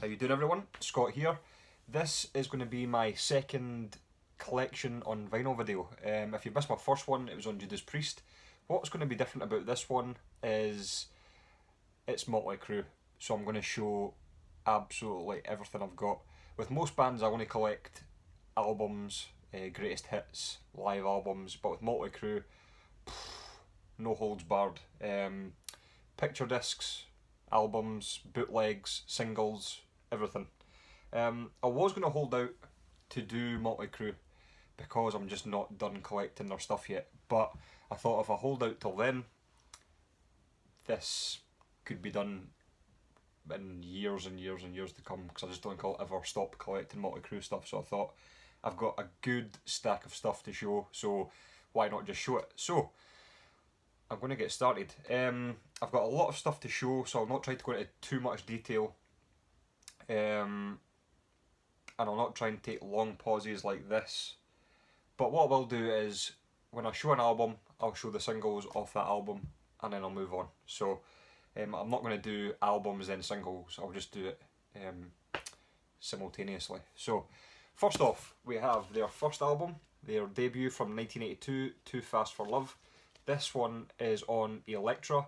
How you doing, everyone? Scott here. This is going to be my second collection on vinyl video. If you missed my first one, it was on Judas Priest. What's going to be different about this one is it's Motley Crue, so I'm going to show absolutely everything I've got. With most bands I only collect albums, greatest hits, live albums, but with Motley Crue, no holds barred. Picture discs, albums, bootlegs, singles, everything. I was going to hold out to do Motley Crue because I'm just not done collecting their stuff yet, but I thought if I hold out till then, this could be done in years and years and years to come, because I just don't think I'll ever stop collecting Motley Crue stuff. So I thought I've got a good stack of stuff to show, so why not just show it? So I'm going to get started. I've got a lot of stuff to show, so I'll not try to go into too much detail, and I'll not try and take long pauses like this. But what I will do is, when I show an album, I'll show the singles off that album, and then I'll move on. So I'm not going to do albums then singles, I'll just do it simultaneously. So first off, we have their first album, their debut from 1982, Too Fast for Love. This one is on Elektra.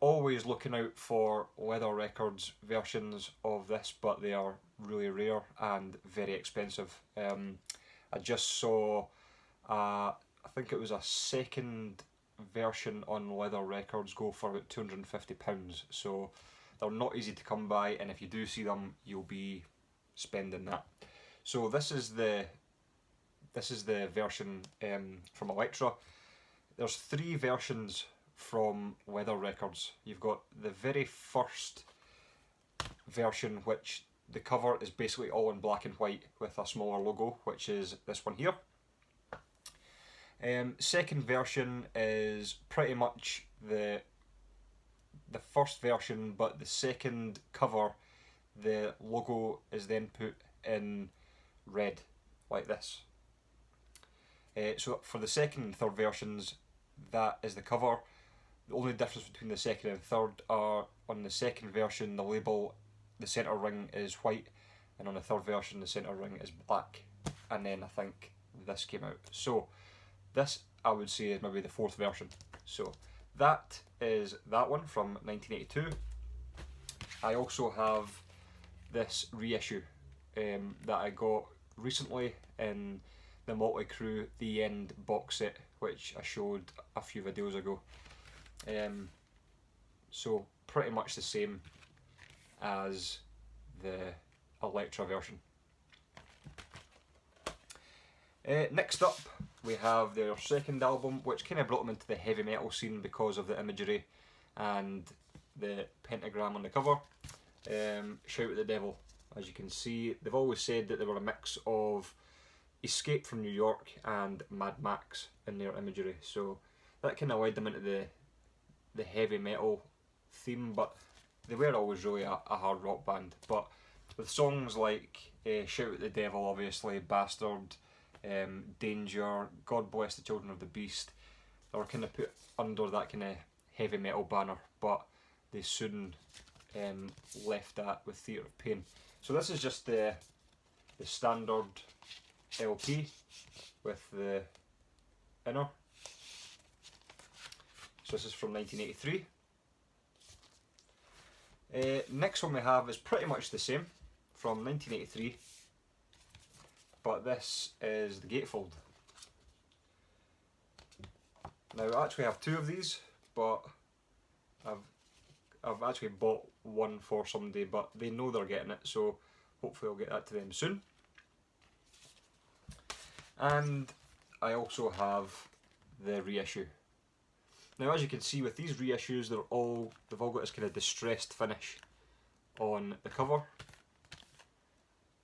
Always looking out for Leather Records versions of this, but they are really rare and very expensive. I just saw, I think it was a second version on Leather Records go for about £250, so they're not easy to come by, and if you do see them, you'll be spending that. So this is the version from Elektra. There's 3 versions from Leather Records. You've got the very first version, which the cover is basically all in black and white with a smaller logo, which is this one here. Second version is pretty much the first version, but the second cover, the logo is then put in red, like this. So for the second and third versions, that is the cover. The only difference between the second and third are, on the second version, the label, the centre ring is white, and on the third version, the centre ring is black. And then I think this came out. So this, I would say, is maybe the 4th version. So that is that one from 1982. I also have this reissue that I got recently in the Motley Crue The End box set, which I showed a few videos ago. So pretty much the same as the Elektra version. Next up, we have their second album, which kind of brought them into the heavy metal scene because of the imagery and the pentagram on the cover. Shout at the Devil. As you can see, they've always said that they were a mix of Escape from New York and Mad Max in their imagery, so that kind of led them into the heavy metal theme, but they were always really a hard rock band. But with songs like Shout at the Devil, obviously, Bastard, Danger, God Bless the Children of the Beast, they were kind of put under that kind of heavy metal banner, but they soon left that with Theatre of Pain. So this is just the standard LP with the inner. So this is from 1983. Next one we have is pretty much the same, from 1983, but this is the Gatefold. Now I actually have 2 of these, but I've actually bought one for somebody, but they know they're getting it, so hopefully I'll get that to them soon. And I also have the reissue. Now, as you can see with these reissues, they've all got this kind of distressed finish on the cover,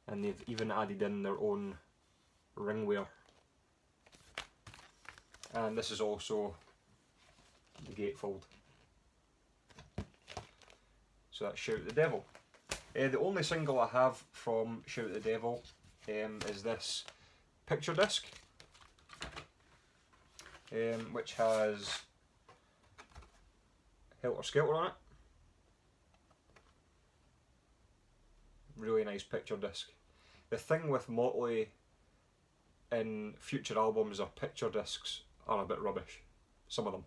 and they've even added in their own ringwear. And this is also the gatefold. So that's Shout at the Devil. The only single I have from Shout at the Devil is this picture disc, which has Helter Skelter on it. really nice picture disc. The thing with Motley in future albums, their picture discs are a bit rubbish, some of them,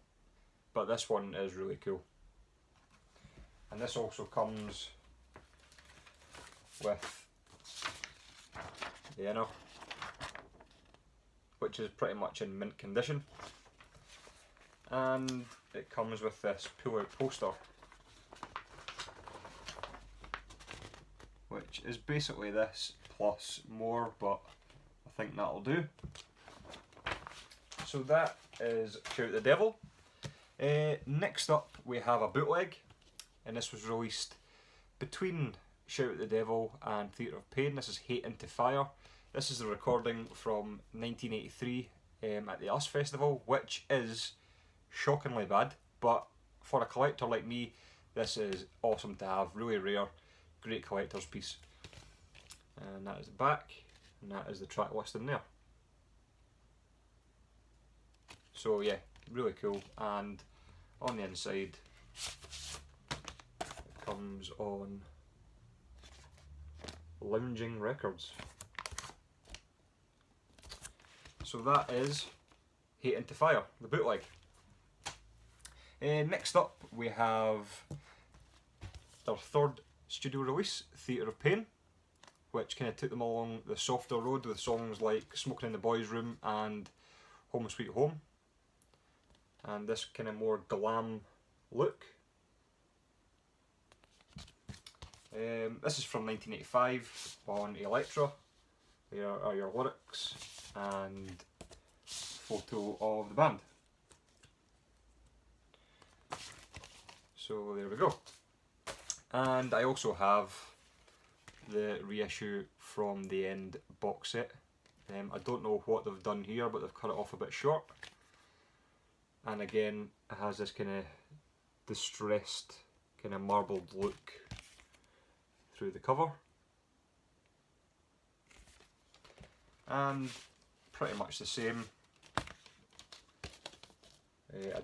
but this one is really cool. And this also comes with the inner, which is pretty much in mint condition, and it comes with this pull-out poster, which is basically this plus more, but I think that'll do. So that is Shout the Devil. Next up we have a bootleg, and this was released between Shout the Devil and Theatre of Pain. This is Hate into Fire. This is the recording from 1983 at the US Festival, which is shockingly bad, but for a collector like me, this is awesome to have. Really rare, great collector's piece. And that is the back, and that is the track listing there. So yeah, really cool. And on the inside, it comes on Lounging Records. So that is Hate into Fire, the bootleg. Next up we have their third studio release, Theatre of Pain, which kind of took them along the softer road with songs like Smoking in the Boys' Room and Home Sweet Home, and this kind of more glam look. This is from 1985 on Elektra. There are your lyrics and photo of the band. So there we go. And I also have the reissue from the End box set. I don't know what they've done here, but they've cut it off a bit short. And again, it has this kind of distressed, kind of marbled look through the cover. And pretty much the same. I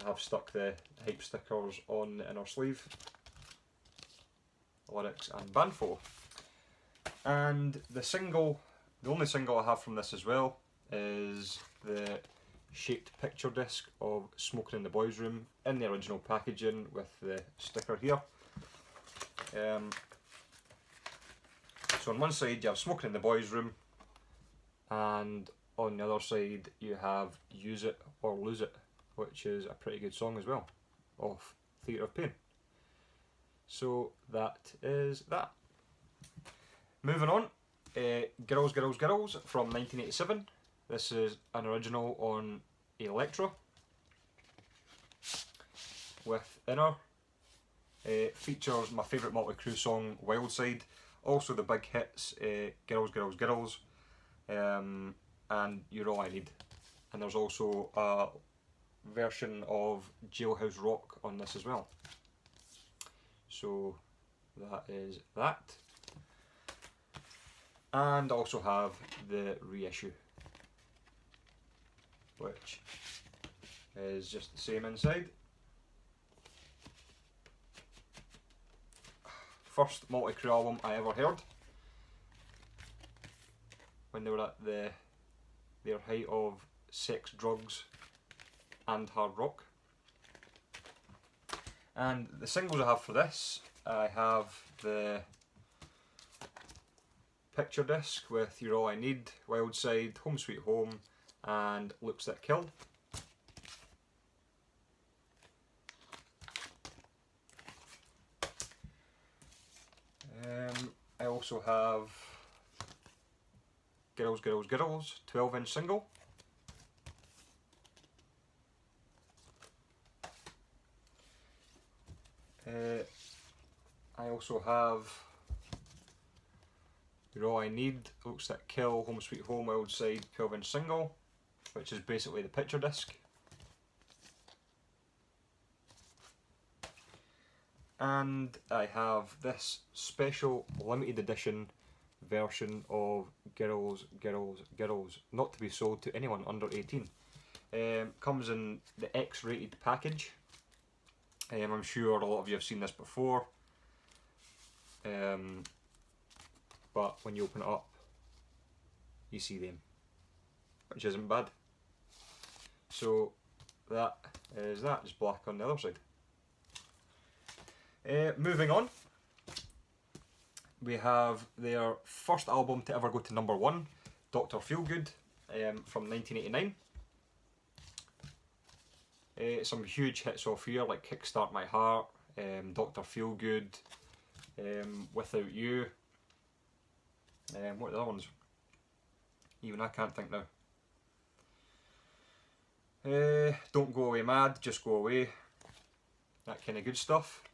have stuck the hype stickers on the inner sleeve, lyrics and band photo. And the only single I have from this as well is the shaped picture disc of Smoking in the Boys' Room in the original packaging with the sticker here. So on one side you have Smoking in the Boys' Room, and on the other side you have Use It or Lose It, which is a pretty good song as well, of Theatre of Pain. So that is that. Moving on, Girls, Girls, Girls from 1987. This is an original on Elektra with inner. Features my favourite Motley Crue song, Wild Side. Also the big hits, Girls, Girls, Girls, and You're All I Need. And there's also a version of Jailhouse Rock on this as well. So that is that. And also have the reissue, which is just the same inside. First Motley Crue album I ever heard, when they were at their height of sex, drugs and hard rock. And the singles I have for this, I have the picture disc with You're All I Need, Wild Side, Home Sweet Home and Looks That Kill. I also have Girls, Girls, Girls, 12-inch single. I also have You're All I Need, Looks That Kill, Home Sweet Home, Wild Side, 12-inch single, which is basically the picture disc. And I have this special limited edition version of Girls, Girls, Girls, not to be sold to anyone under 18. Comes in the X-rated package. I'm sure a lot of you have seen this before. but when you open it up, you see them, which isn't bad. So that is that, just black on the other side. Moving on, we have their first album to ever go to #1, Dr. Feelgood, from 1989. Some huge hits off here, like Kickstart My Heart, Dr. Feelgood, Without You. What are the other ones? Even I can't think now. Don't Go Away Mad, Just Go Away. That kind of good stuff.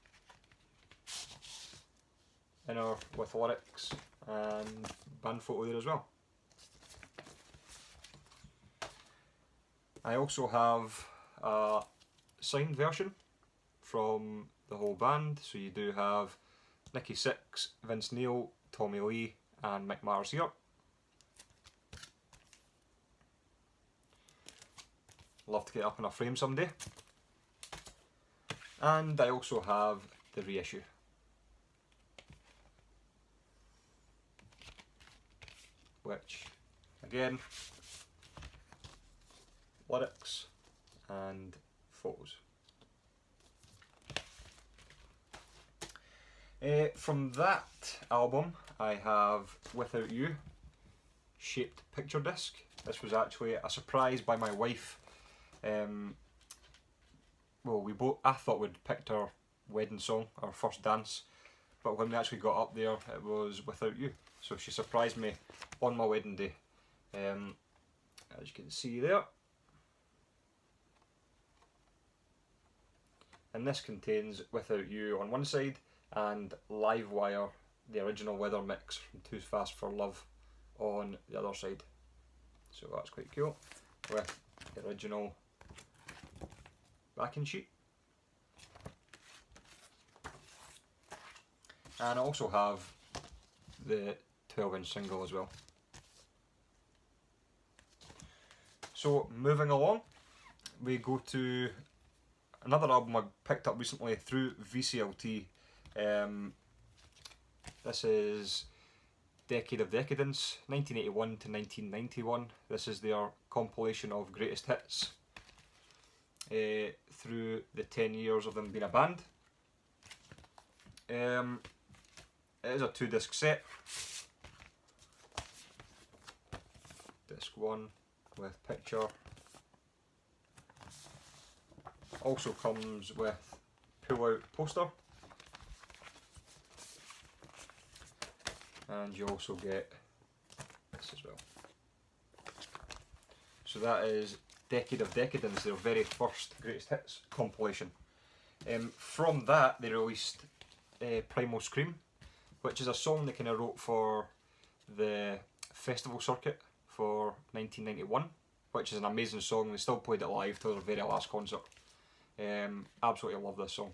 Inner with lyrics and band photo there as well. I also have a signed version from the whole band. So you do have Nicky Six, Vince Neil, Tommy Lee and Mick Mars here. Love to get up in a frame someday. And I also have the reissue. Which, again, lyrics and photos. From that album, I have Without You, shaped picture disc. This was actually a surprise by my wife. Well, I thought we'd picked our wedding song, our first dance, but when we actually got up there, it was Without You. So she surprised me on my wedding day. As you can see there. And this contains Without You on one side and Livewire, the original weather mix from Too Fast for Love, on the other side. So that's quite cool, with the original backing sheet. And I also have the 12-inch single as well. So moving along, we go to another album I picked up recently through VCLT. This is Decade of Decadence, 1981 to 1991. This is their compilation of greatest hits through the 10 years of them being a band. It is a 2-disc set. Disc 1 with picture. Also comes with pull-out poster. And you also get this as well. So that is Decade of Decadence, their very first greatest hits compilation. From that they released Primal Scream, which is a song they kind of wrote for the festival circuit for 1991, which is an amazing song. They still played it live till their very last concert. Absolutely love this song.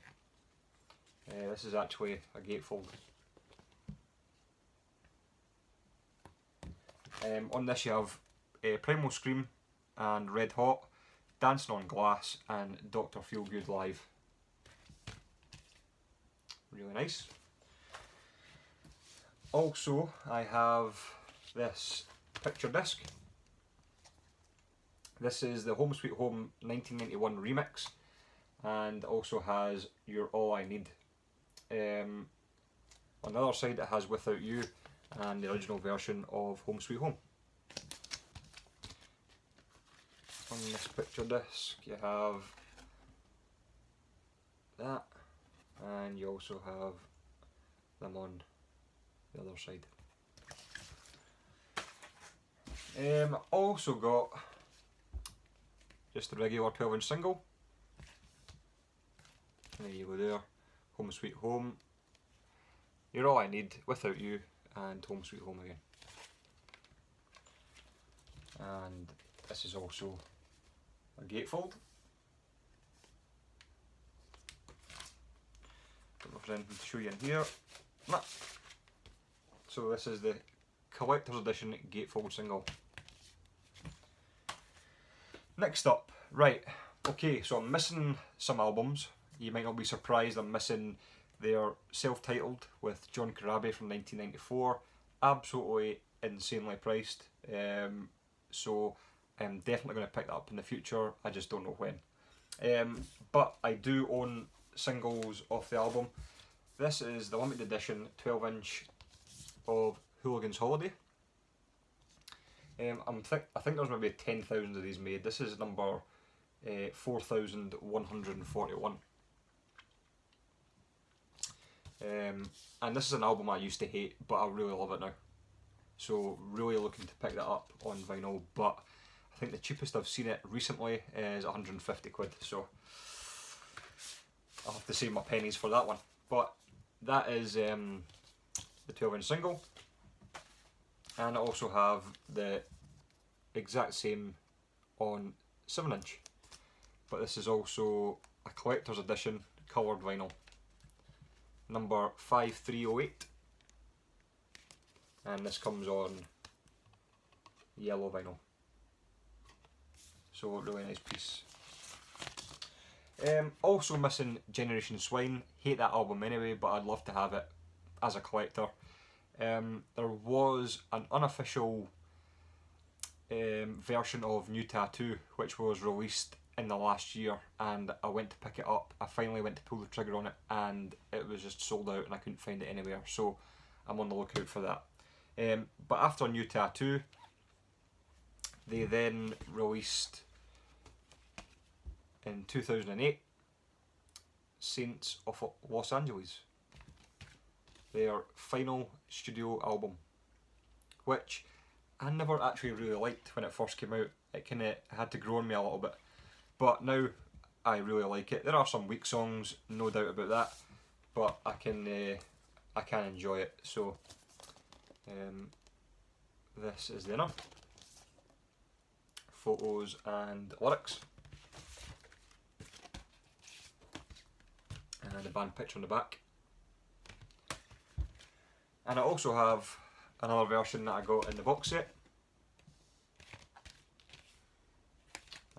This is actually a gatefold. On this you have Primal Scream and Red Hot, Dancing on Glass and Dr. Feelgood Live. Really nice. Also, I have this picture disc. This is the Home Sweet Home 1991 remix, and also has You're All I Need. On the other side it has Without You and the original version of Home Sweet Home. On this picture disc you have that, and you also have them on the other side. Also got just the regular 12-inch single. There you go there, Home Sweet Home, You're All I Need, Without You and Home Sweet Home again. And this is also a gatefold. Don't know if there's anything to show you in here. Nah. So this is the collector's edition gatefold single. Next up, right, okay, so I'm missing some albums. You might not be surprised I'm missing their self-titled with John Corabi from 1994 absolutely insanely priced. So I'm definitely going to pick that up in the future. I just don't know when. But I do own singles off the album. This is the limited edition 12-inch of Hooligan's Holiday. I think there's maybe 10,000 of these made. This is number 4,141. And this is an album I used to hate, but I really love it now. So really looking to pick that up on vinyl, but I think the cheapest I've seen it recently is 150 quid, so I'll have to save my pennies for that one. But that is the 12-inch single, and I also have the exact same on 7-inch, but this is also a collector's edition coloured vinyl, number 5308, and this comes on yellow vinyl, so a really nice piece. Also missing Generation Swine. Hate that album anyway, but I'd love to have it as a collector. There was an unofficial version of New Tattoo which was released in the last year, and I went to pick it up. I finally went to pull the trigger on it, and it was just sold out and I couldn't find it anywhere, so I'm on the lookout for that. But after New Tattoo, they then released in 2008 Saints of Los Angeles, their final studio album, which I never actually really liked when it first came out. It kind of had to grow on me a little bit, but now I really like it. There are some weak songs, no doubt about that, but I can enjoy it. So this is the inner photos and lyrics, and the band picture on the back. And I also have another version that I got in the box set,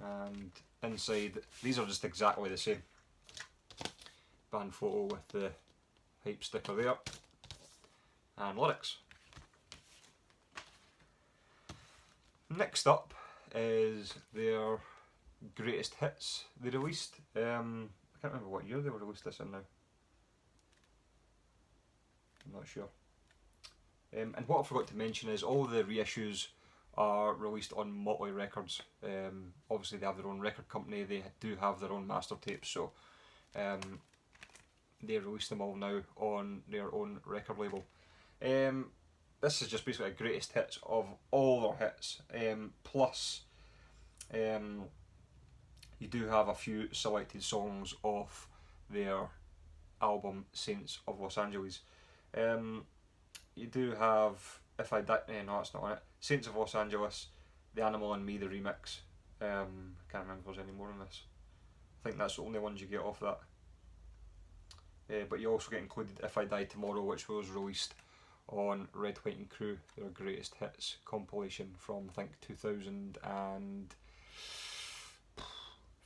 and inside these are just exactly the same. Band photo with the hype sticker there, and lyrics. Next up is their greatest hits they released. I can't remember what year they were released this in now. I'm not sure. And what I forgot to mention is all the reissues are released on Motley Records. Obviously they have their own record company, they do have their own master tapes, so they release them all now on their own record label. This is just basically a greatest hits of all their hits, plus you do have a few selected songs off their album Saints of Los Angeles. You do have If I Die, no that's not on it, Saints of Los Angeles, The Animal and Me, the remix. I can't remember if there's any more on this. I think that's the only ones you get off that. But you also get included If I Die Tomorrow, which was released on Red, White and CRÜE, their greatest hits compilation from I think 2005.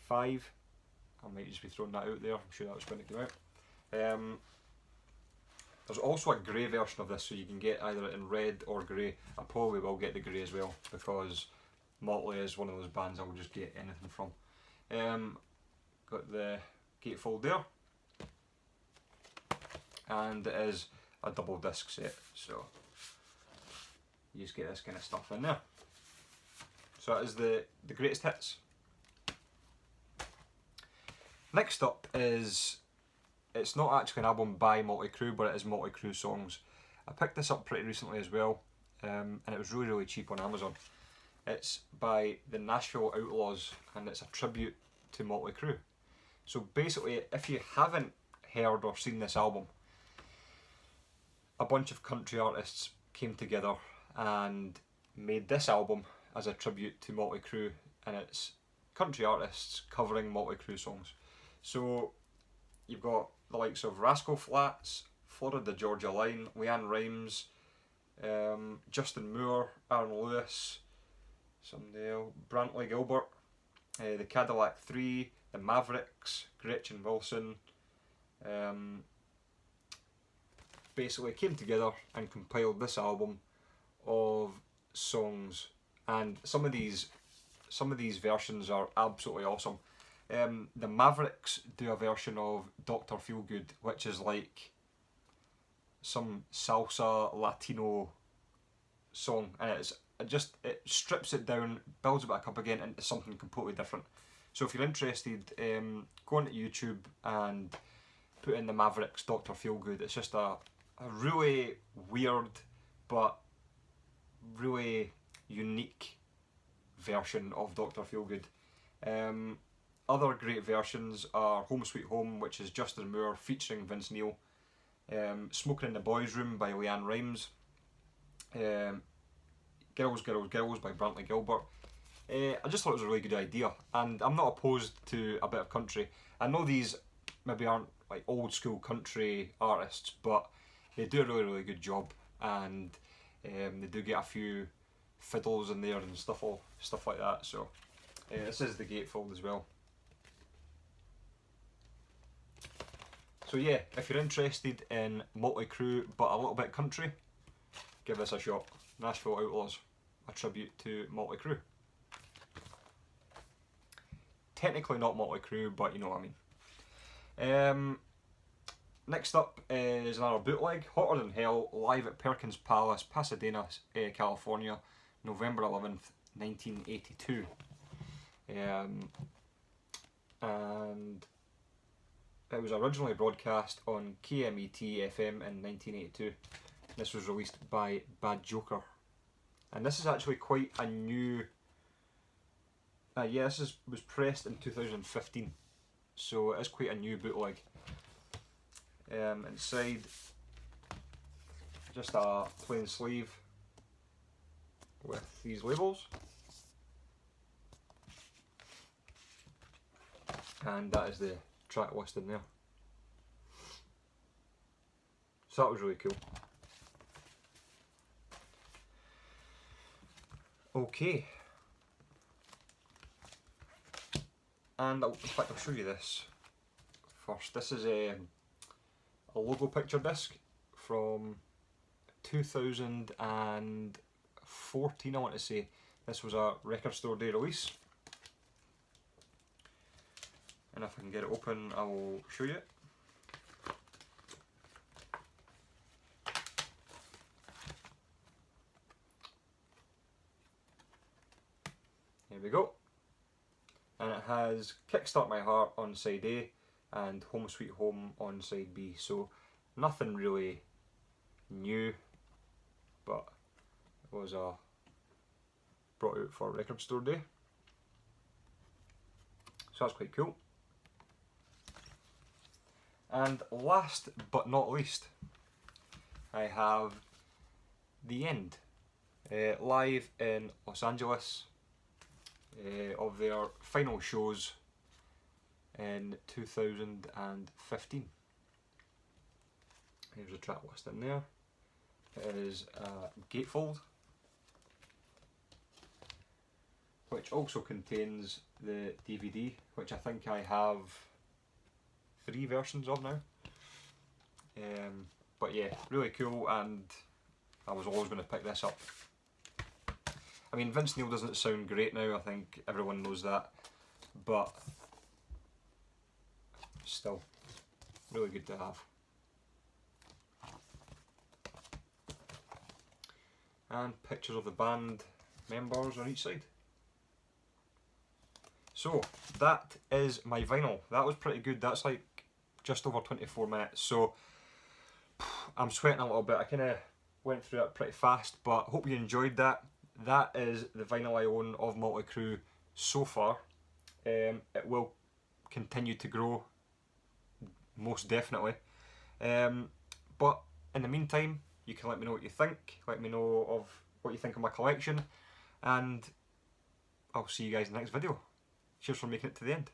I might just be throwing that out there, I'm sure that was when it came out. There's also a grey version of this, so you can get either in red or grey. I probably will get the grey as well, because Motley is one of those bands I will just get anything from. Got the gatefold there, and it is a double disc set, so you just get this kind of stuff in there. So that is the greatest hits. Next up is, it's not actually an album by Motley Crue, but it is Motley Crue songs. I picked this up pretty recently as well, and it was really, really cheap on Amazon. It's by the Nashville Outlaws, and it's a tribute to Motley Crue. So basically, if you haven't heard or seen this album, a bunch of country artists came together and made this album as a tribute to Motley Crue, and it's country artists covering Motley Crue songs. So you've got the likes of Rascal Flatts, Florida Georgia Line, Leanne Rimes, Justin Moore, Aaron Lewis, somebody else, Brantley Gilbert, the Cadillac 3, the Mavericks, Gretchen Wilson, basically came together and compiled this album of songs, and some of these versions are absolutely awesome. The Mavericks do a version of Dr. Feelgood, which is like some salsa Latino song, and it strips it down, builds it back up again into something completely different. So if you're interested, go onto YouTube and put in the Mavericks Dr. Feelgood. It's just a really weird but really unique version of Dr. Feelgood. Other great versions are Home Sweet Home, which is Justin Moore featuring Vince Neil, Smoking in the Boys Room by Leanne Rimes, Girls, Girls, Girls by Brantley Gilbert. I just thought it was a really good idea, and I'm not opposed to a bit of country. I know these maybe aren't like old school country artists, but they do a really, really good job, and they do get a few fiddles in there and stuff like that. So this is the gatefold as well. So yeah, if you're interested in Motley Crue but a little bit country, give this a shot. Nashville Outlaws, a tribute to Motley Crue. Technically not Motley Crue, but you know what I mean. Next up is another bootleg, Hotter Than Hell, live at Perkins Palace, Pasadena, California, November 11th, 1982. And it was originally broadcast on KMET FM in 1982. This was released by Bad Joker. And this is actually quite a new... this was pressed in 2015. So it is quite a new bootleg. Inside, just a plain sleeve with these labels. And that is the track list in there. So that was really cool. Okay. And in fact I'll show you this first. This is a logo picture disc from 2014, I want to say. This was a Record Store Day release. And if I can get it open, I will show you it. Here we go. And it has Kickstart My Heart on side A and Home Sweet Home on side B. So nothing really new, but it was brought out for Record Store Day. So that's quite cool. And last but not least, I have The End, live in Los Angeles, of their final shows in 2015. Here's a track list in there. It is Gatefold, which also contains the DVD, which I think I have 3 versions of now. But yeah, really cool, and I was always going to pick this up. I mean, Vince Neil doesn't sound great now, I think everyone knows that, but still, really good to have. And pictures of the band members on each side. So, that is my vinyl. That was pretty good. That's like just over 24 minutes. So, I'm sweating a little bit. I kind of went through it pretty fast, but hope you enjoyed that. That is the vinyl I own of Motley Crue so far. It will continue to grow, most definitely. But in the meantime, you can let me know what you think. Let me know of what you think of my collection. And I'll see you guys in the next video. Cheers for making it to the end.